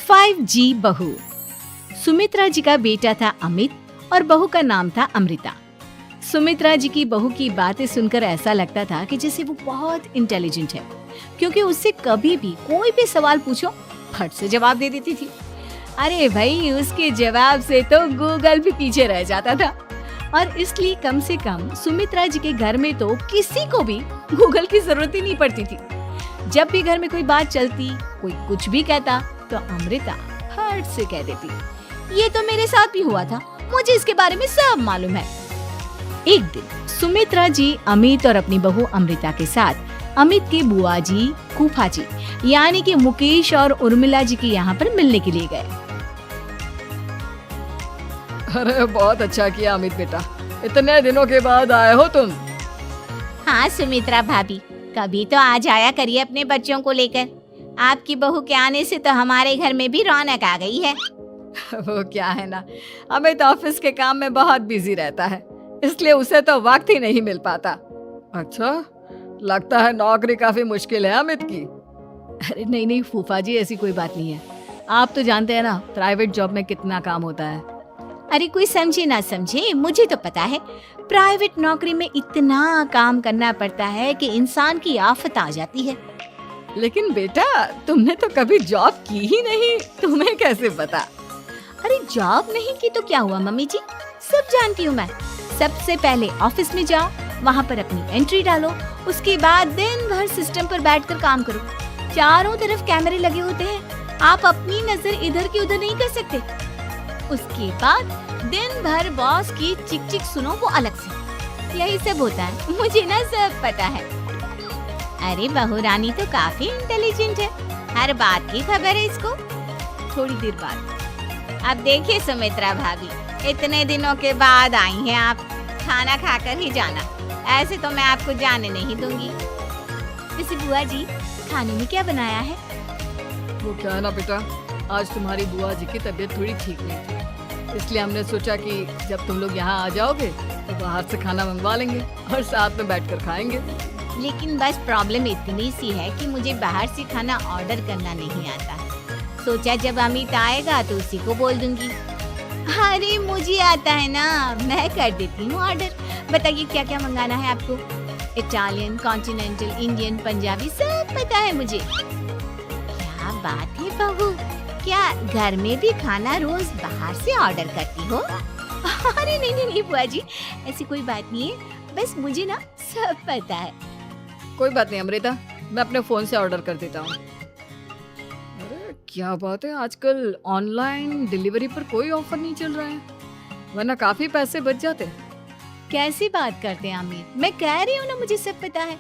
5G बहू। सुमित्रा जी का बेटा था अमित और बहू का नाम था अमृता। सुमित्रा जी की बहू की बातें सुनकर ऐसा लगता था कि जैसे वो बहुत इंटेलिजेंट है, क्योंकि उससे कभी भी कोई भी सवाल पूछो फट से जवाब दे देती थी। अरे भाई, उसके जवाब से तो गूगल भी पीछे रह जाता था। और इसलिए कम से कम सुमित्रा जी के घर में तो किसी को भी गूगल की जरूरत ही नहीं पड़ती थी। जब भी घर में कोई बात चलती, कोई कुछ भी कहता, तो अमृता हट से कह देती, ये तो मेरे साथ भी हुआ था, मुझे इसके बारे में सब मालूम है। एक दिन सुमित्रा जी अमित और अपनी बहू अमृता के साथ अमित के बुआ जी, फूफा जी यानी कि मुकेश और उर्मिला जी के यहाँ पर मिलने के लिए गए। अरे बहुत अच्छा किया अमित बेटा, इतने दिनों के बाद आए हो तुम। हाँ सुमित्रा भाभी, कभी तो आ जाया करिए अपने बच्चों को लेकर। आपकी बहू के आने से तो हमारे घर में भी रौनक आ गई है। वो क्या है ना, अमित ऑफिस के काम में बहुत बिजी रहता है, इसलिए उसे तो वक्त ही नहीं मिल पाता। अच्छा, लगता है नौकरी काफी मुश्किल है अमित की। अरे नहीं फूफा जी, ऐसी कोई बात नहीं है। आप तो जानते हैं ना प्राइवेट जॉब में कितना काम होता है। अरे कोई समझे ना समझे, मुझे तो पता है प्राइवेट नौकरी में इतना काम करना पड़ता है कि इंसान की आफत आ जाती है। लेकिन बेटा, तुमने तो कभी जॉब की ही नहीं, तुम्हें कैसे पता? अरे जॉब नहीं की तो क्या हुआ मम्मी जी, सब जानती हूँ मैं। सबसे पहले ऑफिस में जाओ, वहाँ पर अपनी एंट्री डालो, उसके बाद दिन भर सिस्टम पर बैठकर काम करो। चारों तरफ कैमरे लगे होते हैं, आप अपनी नजर इधर की उधर नहीं कर सकते। उसके बाद दिन भर बॉस की चिक चिक सुनो, वो अलग से। यही सब होता है, मुझे ना सब पता है। अरे बहू रानी तो काफी इंटेलिजेंट है, हर बात की खबर है इसको। थोड़ी देर बाद अब देखिए सुमित्रा भाभी, इतने दिनों के बाद आई हैं आप, खाना खाकर ही जाना, ऐसे तो मैं आपको जाने नहीं दूंगी। वैसे बुआ जी, खाने में क्या बनाया है? वो क्या है ना बेटा, आज तुम्हारी बुआ जी की तबीयत थोड़ी ठीक नहीं थी, इसलिए हमने सोचा कि जब तुम लोग यहाँ आ जाओगे तो बाहर से खाना मंगवा लेंगे और साथ में बैठकर खाएंगे। लेकिन बस प्रॉब्लम इतनी सी है कि मुझे बाहर से खाना ऑर्डर करना नहीं आता। सोचा जब अमित आएगा तो उसी को बोल दूंगी। अरे मुझे आता है ना, मैं कर देती हूँ ऑर्डर। बताइए क्या क्या मंगाना है आपको? इटालियन, कॉन्टिनेंटल, इंडियन, पंजाबी, सब पता है मुझे। क्या बात है बहू, क्या घर में भी खाना रोज बाहर से ऑर्डर करती हो? अरे नहीं बुआ जी, ऐसी कोई बात नहीं है, बस मुझे ना सब पता है। कोई बात नहीं अमृता, मैं अपने फोन से ऑर्डर कर देता हूँ। अरे क्या बात है, आजकल ऑनलाइन डिलीवरी पर कोई ऑफर नहीं चल रहा है, वरना काफी पैसे बच जाते। कैसी बात करते हैं अमित, मैं कह रही हूँ ना मुझे सब पता है।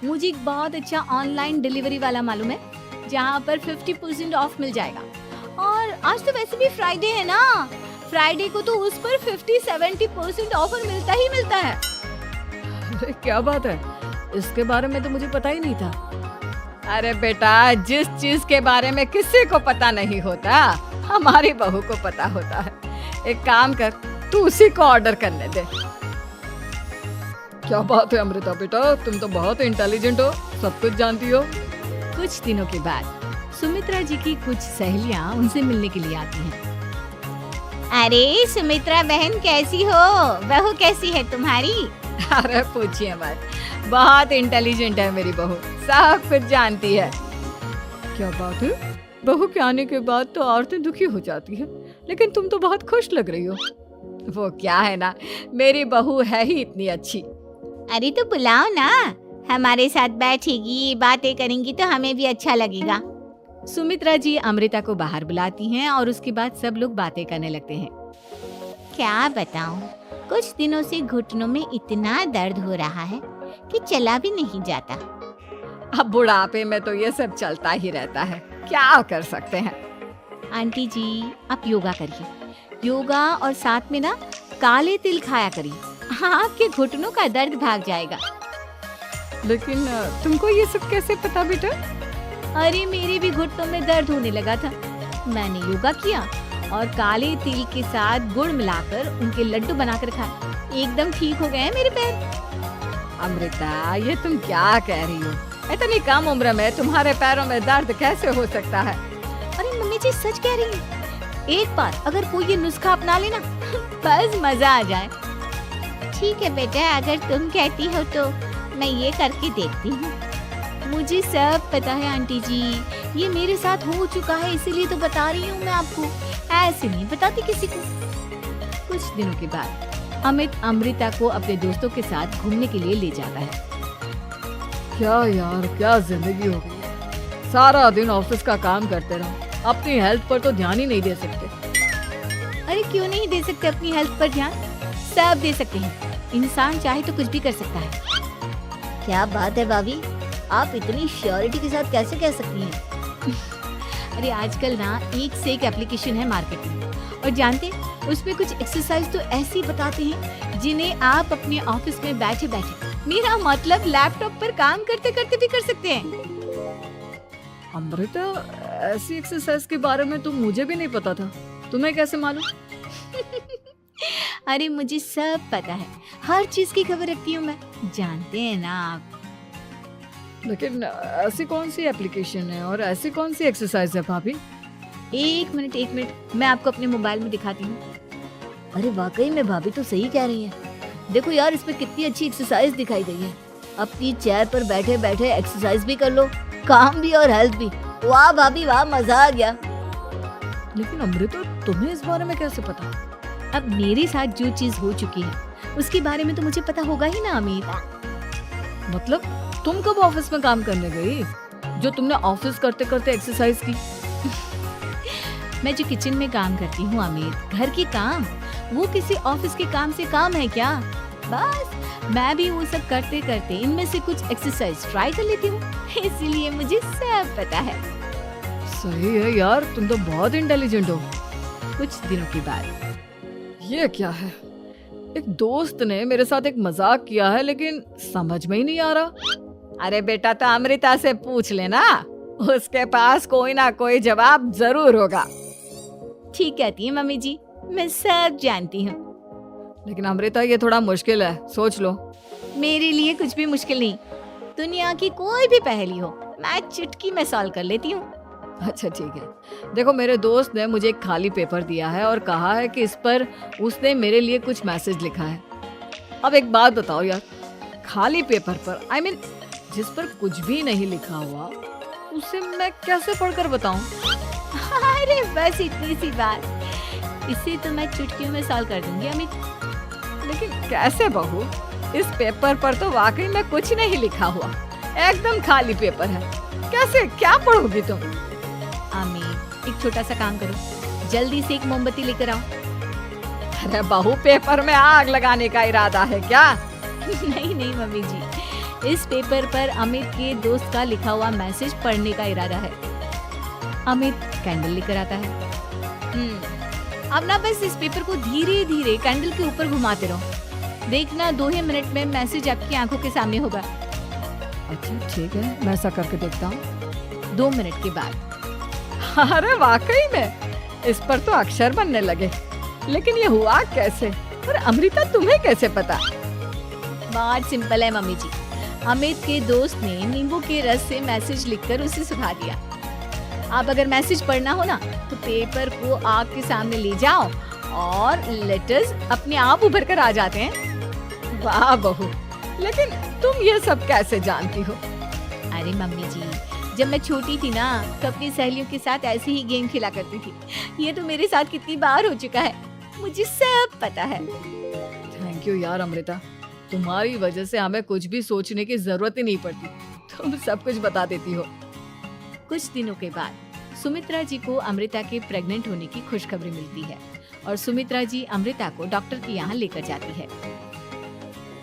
मुझे एक बहुत अच्छा ऑनलाइन डिलीवरी वाला मालूम है, जहाँ पर 50% ऑफ मिल जाएगा। और आज तो वैसे भी फ्राइडे है ना, फ्राइडे को तो उस पर 50-70% ऑफर मिलता ही मिलता है। अरे क्या बात है, इसके बारे में तो मुझे पता ही नहीं था। अरे बेटा, जिस चीज के बारे में किसी को पता नहीं होता, हमारी बहू को पता होता है। एक काम कर, तू उसी को ऑर्डर करने दे। क्या बात है अमृता बेटा, तुम तो बहुत इंटेलिजेंट हो, सब कुछ जानती हो। कुछ दिनों के बाद सुमित्रा जी की कुछ सहेलियां उनसे मिलने के लिए आती हैं। अरे सुमित्रा बहन कैसी हो, बहू कैसी है तुम्हारी? अरे पूछिए मत, बहुत इंटेलिजेंट है मेरी बहू, सब कुछ जानती है। क्या बात है, बहू के आने के बाद तो औरतें दुखी हो जाती है, लेकिन तुम तो बहुत खुश लग रही हो। वो क्या है ना, मेरी बहू है ही इतनी अच्छी। अरे तो बुलाओ ना, हमारे साथ बैठेगी, बातें करेंगी तो हमें भी अच्छा लगेगा। सुमित्रा जी अमृता को बाहर बुलाती हैं और उसके बाद सब लोग बातें करने लगते हैं। क्या बताऊं, कुछ दिनों से घुटनों में इतना दर्द हो रहा है कि चला भी नहीं जाता। अब बुढ़ापे में तो ये सब चलता ही रहता है, क्या कर सकते हैं। आंटी जी, आप योगा करिए, योगा और साथ में ना काले तिल खाया करिए, आपके घुटनों का दर्द भाग जाएगा। लेकिन तुमको ये सब कैसे पता बेटा? अरे मेरे भी घुटनों में दर्द होने लगा था, मैंने योगा किया और काले तिल के साथ गुड़ मिलाकर उनके लड्डू बनाकर खाए, एकदम ठीक हो गए हैं मेरे पैर। अमृता, ये तुम क्या कह रही हो? इतनी कम उम्र में तुम्हारे पैरों में दर्द कैसे हो सकता है? अरे मम्मी मम्मी जी सच कह रही हूँ। एक बार अगर कोई ये नुस्खा अपना लेना बस मजा आ जाए। ठीक है बेटा, अगर तुम कहती हो तो मैं ये करके देखती हूँ। मुझे सब पता है आंटी जी, ये मेरे साथ हो चुका है, इसीलिए तो बता रही हूँ मैं आपको, ऐसे नहीं बताती किसी को। कुछ दिनों के बाद अमित अमृता को अपने दोस्तों के साथ घूमने के लिए ले जाता है। क्या यार, क्या जिंदगी हो गई है। सारा दिन ऑफिस का काम करते रहो, अपनी हेल्थ पर तो ध्यान ही नहीं दे सकते। अरे क्यों नहीं दे सकते अपनी हेल्थ पर ध्यान? सब दे सकते हैं, इंसान चाहे तो कुछ भी कर सकता है। क्या बात है भाभी, आप इतनी श्योरिटी के साथ कैसे कह सकती हैं? अरे आजकल ना एक से एक एप्लीकेशन है मार्केट में, और जानते हैं उसमें कुछ एक्सरसाइज तो ऐसी बताते हैं जिन्हें आप अपने ऑफिस में बैठे बैठे, मेरा मतलब लैपटॉप पर काम करते करते भी कर सकते हैं। अमृता, ऐसी एक्सरसाइज के बारे में तो मुझे भी नहीं पता था, तुम्हें कैसे मालूम? अरे मुझे सब पता है, हर चीज की खबर रखती हूँ मैं, जानते हैं ना आप। लेकिन ऐसी कौन सी एप्लीकेशन है और ऐसी कौन सी एक्सरसाइज है भाभी? एक मिनट, मैं आपको अपने मोबाइल में दिखाती हूँ। अरे वाकई में भाभी तो सही कह रही हैं। देखो यार, इसमें कितनी अच्छी एक्सरसाइज दिखाई गई है। अपनी चेयर पर बैठे बैठे एक्सरसाइज भी कर लो, काम भी और हेल्थ भी। वाह भाभी वाह, मजा आ गया। लेकिन अमृता, तुम्हें इस बारे में कैसे पता? अब मेरे साथ जो चीज हो चुकी है उसके बारे में तो मुझे पता होगा ही ना अमित। मतलब तुम कब ऑफिस में काम करने गई जो तुमने ऑफिस करते करते एक्सरसाइज की? मैं जो किचन में काम करती हूँ अमित, घर के काम, वो किसी ऑफिस के काम से काम है क्या? बस मैं भी वो सब करते करते इनमें से कुछ एक्सरसाइज ट्राई कर लेती हूँ, इसीलिए मुझे सब पता है। सही है यार, तुम तो बहुत इंटेलिजेंट हो। कुछ दिनों के बाद ये क्या है? एक दोस्त ने मेरे साथ एक मजाक किया है, लेकिन समझ में ही नहीं आ रहा। अरे बेटा, तो अमृता से पूछ लेना, उसके पास कोई ना कोई जवाब जरूर होगा। ठीक कहती है मम्मी जी, मैं सब जानती हूँ। लेकिन अमृता, ये थोड़ा मुश्किल है, सोच लो। मेरे लिए कुछ भी मुश्किल नहीं, दुनिया की कोई भी पहेली हो मैं चुटकी में सॉल्व कर लेती हूँ। अच्छा ठीक है, देखो मेरे दोस्त ने मुझे एक खाली पेपर दिया है और कहा है कि इस पर उसने मेरे लिए कुछ मैसेज लिखा है। अब एक बात बताओ यार, खाली पेपर पर, I mean, जिस पर कुछ भी नहीं लिखा हुआ, उसे मैं कैसे पढ़कर बताऊं? अरे बस इतनी सी बात, इसे तो मैं चुटकियों में सॉल्व कर दूंगी अमित। लेकिन कैसे बहू, इस पेपर पर तो वाकई में कुछ नहीं लिखा हुआ, एकदम खाली पेपर है, कैसे क्या पढ़ोगी तुम? अमित, एक छोटा सा काम करो, जल्दी से एक मोमबत्ती लेकर आओ। अरे बहू, पेपर में आग लगाने का इरादा है क्या? नहीं मम्मी जी, इस पेपर पर अमित के दोस्त का लिखा हुआ मैसेज पढ़ने का इरादा है। अमित कैंडल लेकर आता है। अब ना बस इस पेपर को धीरे धीरे कैंडल के ऊपर घुमाते रहो, देखना 2 ही मिनट में मैसेज आपकी आंखों के सामने होगा। अच्छा ठीक है, मैं ऐसा करके देखता हूँ। 2 मिनट के बाद। अरे वाकई में इस पर तो अक्षर बनने लगे, लेकिन ये हुआ कैसे? और अमृता, तुम्हें कैसे पता? बहुत सिंपल है मम्मी जी, अमित के दोस्त ने नींबू के रस से मैसेज लिखकर उसे सुखा दिया। अब अगर मैसेज पढ़ना हो ना, तो पेपर को आग के सामने ले जाओ और लेटर्स अपने आप उभर कर आ जाते हैं। वाह बहू, लेकिन तुम ये सब कैसे जानती हो? अरे मम्मी जी, जब मैं छोटी थी ना, तो अपनी सहेलियों के साथ ऐसे ही गेम खेला करती थी। ये तो मेरे साथ कितनी बार हो चुका है, मुझे सब पता है। थैंक यू यार अमृता, तुम्हारी वजह से हमें कुछ भी सोचने की जरूरत ही नहीं पड़ती, तुम सब कुछ बता देती हो। कुछ दिनों के बाद सुमित्रा जी को अमृता के प्रेग्नेंट होने की खुशखबरी मिलती है और सुमित्रा जी अमृता को डॉक्टर के यहाँ लेकर जाती है।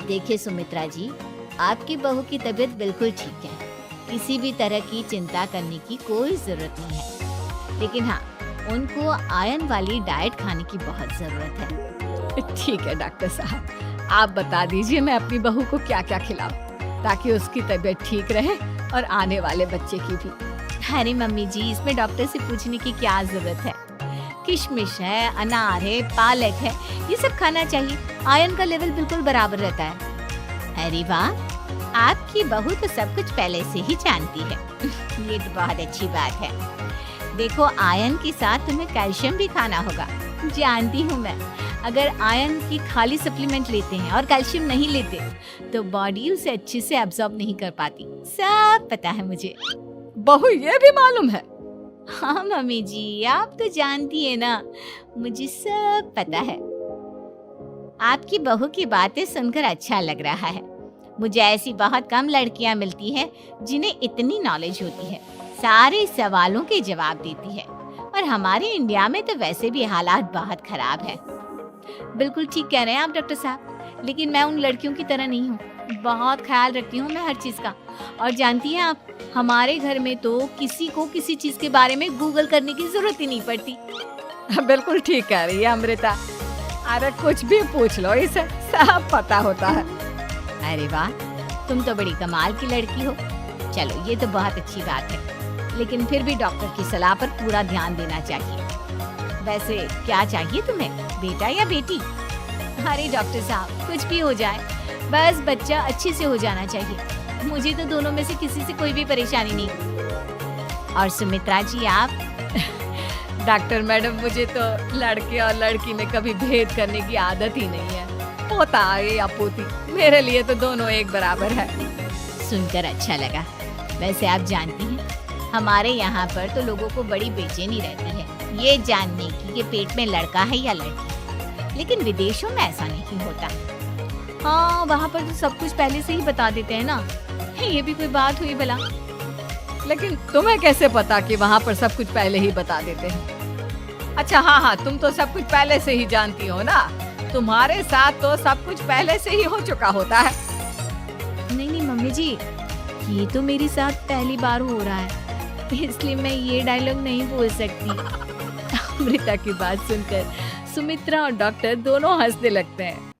देखिए सुमित्रा जी, आपकी बहू की तबीयत बिल्कुल ठीक है, किसी भी तरह की चिंता करने की कोई जरूरत नहीं है। लेकिन हाँ, उनको आयरन वाली डाइट खाने की बहुत जरूरत है। ठीक है डॉक्टर साहब, आप बता दीजिए मैं अपनी बहू को क्या क्या खिलाऊं, ताकि उसकी तबीयत ठीक रहे और आने वाले बच्चे की भी। अरे मम्मी जी, इसमें डॉक्टर से पूछने की क्या जरूरत है? किशमिश है, अनार है, पालक है, ये सब खाना चाहिए, आयरन का लेवल बिल्कुल बराबर रहता है। अरे वाह, आपकी बहू तो सब कुछ पहले से ही जानती है। ये तो बहुत अच्छी बात है। देखो आयरन के साथ तुम्हें कैल्शियम भी खाना होगा। जानती हूँ मैं, अगर आयरन की खाली सप्लीमेंट लेते हैं और कैल्शियम नहीं लेते तो बॉडी उसे अच्छे से एब्जॉर्ब नहीं कर पाती। सब पता है मुझे। बहू ये भी मालूम है? हाँ मम्मी जी, आप तो जानती है ना, मुझे सब पता है। आपकी बहू की बातें सुनकर अच्छा लग रहा है। मुझे ऐसी बहुत कम लड़कियां मिलती हैं जिन्हें इतनी नॉलेज होती है, सारे सवालों के जवाब देती है। और हमारे इंडिया में तो वैसे भी हालात बहुत खराब है। बिल्कुल ठीक कह रहे हैं आप डॉक्टर साहब, लेकिन मैं उन लड़कियों की तरह नहीं हूँ। बहुत ख्याल रखती हूँ मैं हर चीज का। और जानती हैं आप, हमारे घर में तो किसी को किसी चीज के बारे में गूगल करने की जरूरत ही नहीं पड़ती। बिल्कुल ठीक कह रही है अमृता। अरे कुछ भी पूछ लो, इसे सब पता होता है। अरे वाह, तुम तो बड़ी कमाल की लड़की हो। चलो ये तो बहुत अच्छी बात है, लेकिन फिर भी डॉक्टर की सलाह पर पूरा ध्यान देना चाहिए। वैसे क्या चाहिए तुम्हें, बेटा या बेटी? अरे डॉक्टर साहब, कुछ भी हो जाए, बस बच्चा अच्छे से हो जाना चाहिए। मुझे तो दोनों में से किसी से कोई भी परेशानी नहीं। और सुमित्रा जी आप? डॉक्टर मैडम, मुझे तो लड़के और लड़की में कभी भेद करने की आदत ही नहीं है। पोता आए या पोती, मेरे लिए तो दोनों एक बराबर है। सुनकर अच्छा लगा। वैसे आप जानती हैं, हमारे यहाँ पर तो लोगों को बड़ी बेचैनी रहती है ये जानने की कि पेट में लड़का है या लड़की, लेकिन विदेशों में ऐसा नहीं होता। हाँ, वहाँ पर तो सब कुछ पहले से ही बता देते हैं ना। ये भी कोई बात हुई भला? लेकिन तुम्हें कैसे पता कि वहाँ पर सब कुछ पहले ही बता देते हैं? अच्छा हाँ, तुम तो सब कुछ पहले से ही जानती हो ना। तुम्हारे साथ तो सब कुछ पहले से ही हो चुका होता है। नहीं मम्मी जी, ये तो मेरे साथ पहली बार हो रहा है, इसलिए मैं ये डायलॉग नहीं बोल सकती। अमृता की बात सुनकर सुमित्रा और डॉक्टर दोनों हंसने लगते हैं।